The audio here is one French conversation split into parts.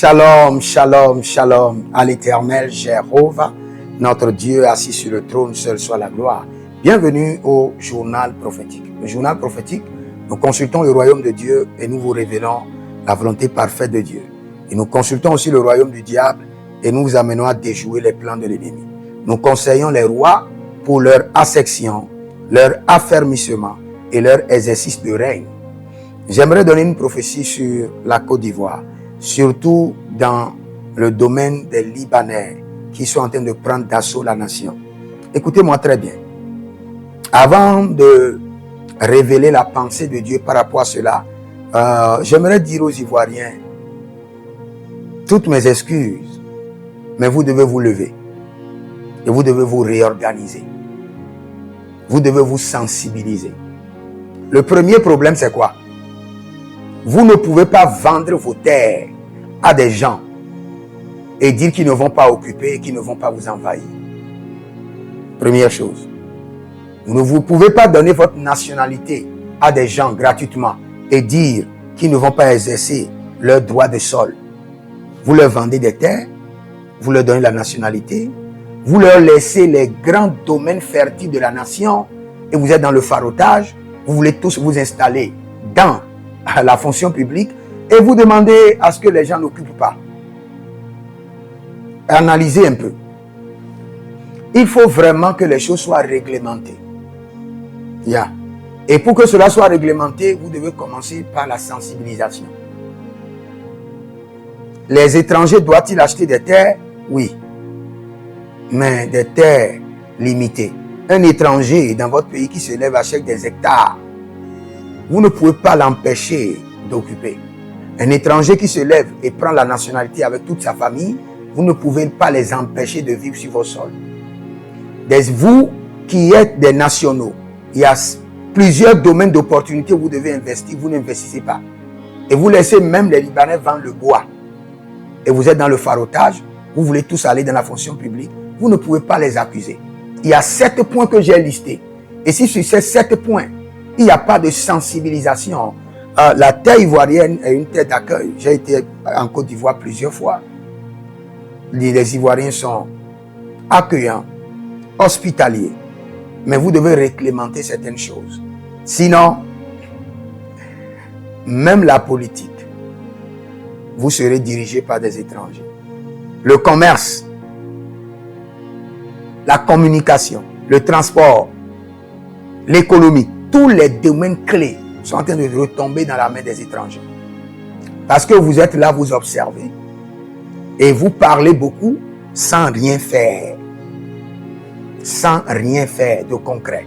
Shalom, shalom, shalom à l'Éternel Jéhovah, notre Dieu assis sur le trône, seul soit la gloire. Bienvenue au journal prophétique. Le journal prophétique, nous consultons le royaume de Dieu et nous vous révélons la volonté parfaite de Dieu. Et nous consultons aussi le royaume du diable et nous vous amenons à déjouer les plans de l'ennemi. Nous conseillons les rois pour leur ascension, leur affermissement et leur exercice de règne. J'aimerais donner une prophétie sur la Côte d'Ivoire, surtout dans le domaine des Libanais qui sont en train de prendre d'assaut la nation. Écoutez-moi très bien. Avant de révéler la pensée de Dieu par rapport à cela, j'aimerais dire aux Ivoiriens, toutes mes excuses, mais vous devez vous lever et vous devez vous réorganiser. Vous devez vous sensibiliser. Le premier problème, c'est quoi? Vous ne pouvez pas vendre vos terres à des gens et dire qu'ils ne vont pas occuper et qu'ils ne vont pas vous envahir. Première chose. Vous ne pouvez pas donner votre nationalité à des gens gratuitement et dire qu'ils ne vont pas exercer leur droit de sol. Vous leur vendez des terres, vous leur donnez la nationalité, vous leur laissez les grands domaines fertiles de la nation et vous êtes dans le farotage, vous voulez tous vous installer dans la fonction publique et vous demandez à ce que les gens n'occupent pas. Analysez un peu. Il faut vraiment que les choses soient réglementées. Et pour que cela soit réglementé, vous devez commencer par la sensibilisation. Les étrangers doivent-ils acheter des terres? Oui. Mais des terres limitées. Un étranger dans votre pays qui se lève achète des hectares. Vous ne pouvez pas l'empêcher d'occuper. Un étranger qui se lève et prend la nationalité avec toute sa famille, vous ne pouvez pas les empêcher de vivre sur vos sols. Vous qui êtes des nationaux, il y a plusieurs domaines d'opportunité où vous devez investir, vous n'investissez pas. Et vous laissez même les Libanais vendre le bois. Et vous êtes dans le farotage, vous voulez tous aller dans la fonction publique, vous ne pouvez pas les accuser. Il y a 7 points que j'ai listés. Et si sur ces 7 points, il n'y a pas de sensibilisation, la terre ivoirienne est une terre d'accueil. J'ai été en Côte d'Ivoire plusieurs fois. Les Ivoiriens sont accueillants, hospitaliers. Mais vous devez réglementer certaines choses. Sinon, même la politique, vous serez dirigé par des étrangers. Le commerce, la communication, le transport, l'économie, tous les domaines clés sont en train de retomber dans la main des étrangers. Parce que vous êtes là, vous observez. Et vous parlez beaucoup sans rien faire. Sans rien faire de concret.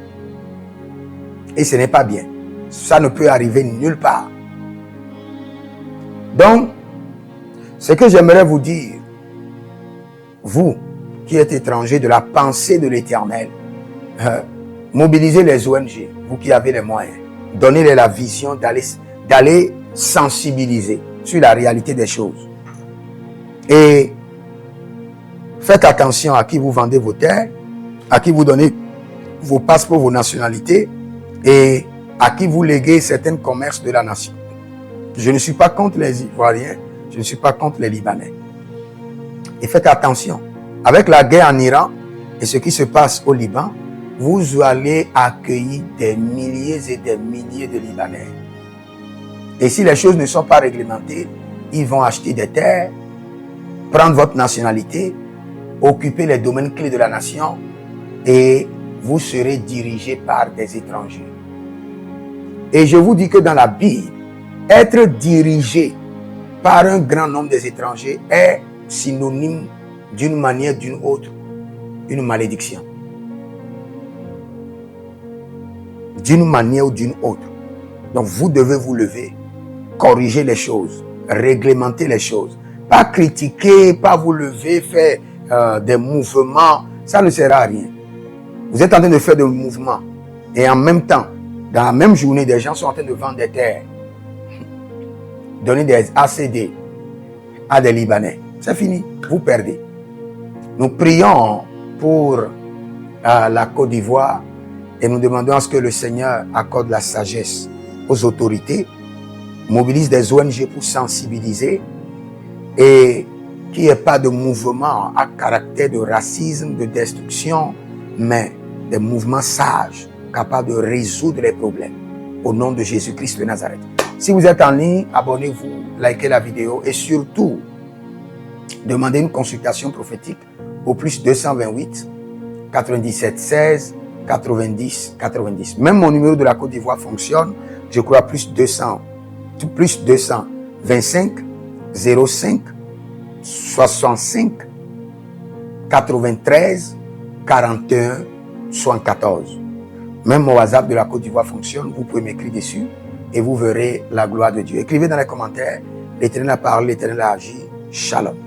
Et ce n'est pas bien. Ça ne peut arriver nulle part. Donc, ce que j'aimerais vous dire, vous qui êtes étrangers de la pensée de l'Éternel, mobilisez les ONG, vous qui avez les moyens, donnez-les la vision d'aller sensibiliser sur la réalité des choses. Et faites attention à qui vous vendez vos terres, à qui vous donnez vos passeports, vos nationalités et à qui vous léguez certains commerces de la nation. Je ne suis pas contre les Ivoiriens, je ne suis pas contre les Libanais. Et faites attention. Avec la guerre en Iran et ce qui se passe au Liban, vous allez accueillir des milliers et des milliers de Libanais. Et si les choses ne sont pas réglementées, ils vont acheter des terres, prendre votre nationalité, occuper les domaines clés de la nation et vous serez dirigé par des étrangers. Et je vous dis que dans la Bible, être dirigé par un grand nombre des étrangers est synonyme d'une manière ou d'une autre, une malédiction. D'une manière ou d'une autre. Donc vous devez vous lever, corriger les choses, réglementer les choses. Pas critiquer, pas vous lever, faire des mouvements, ça ne sert à rien. Vous êtes en train de faire des mouvements et en même temps, dans la même journée, des gens sont en train de vendre des terres, donner des ACD à des Libanais. C'est fini, vous perdez. Nous prions pour la Côte d'Ivoire et nous demandons à ce que le Seigneur accorde la sagesse aux autorités, mobilise des ONG pour sensibiliser et qu'il n'y ait pas de mouvement à caractère de racisme, de destruction, mais des mouvements sages, capables de résoudre les problèmes. Au nom de Jésus-Christ de Nazareth. Si vous êtes en ligne, abonnez-vous, likez la vidéo et surtout, demandez une consultation prophétique au plus 228 97 16 90 90. Même mon numéro de la Côte d'Ivoire fonctionne. Je crois plus 225 05 65 93 41 74. Même mon WhatsApp de la Côte d'Ivoire fonctionne. Vous pouvez m'écrire dessus et vous verrez la gloire de Dieu. Écrivez dans les commentaires. L'Éternel a parlé, l'Éternel a agi. Shalom.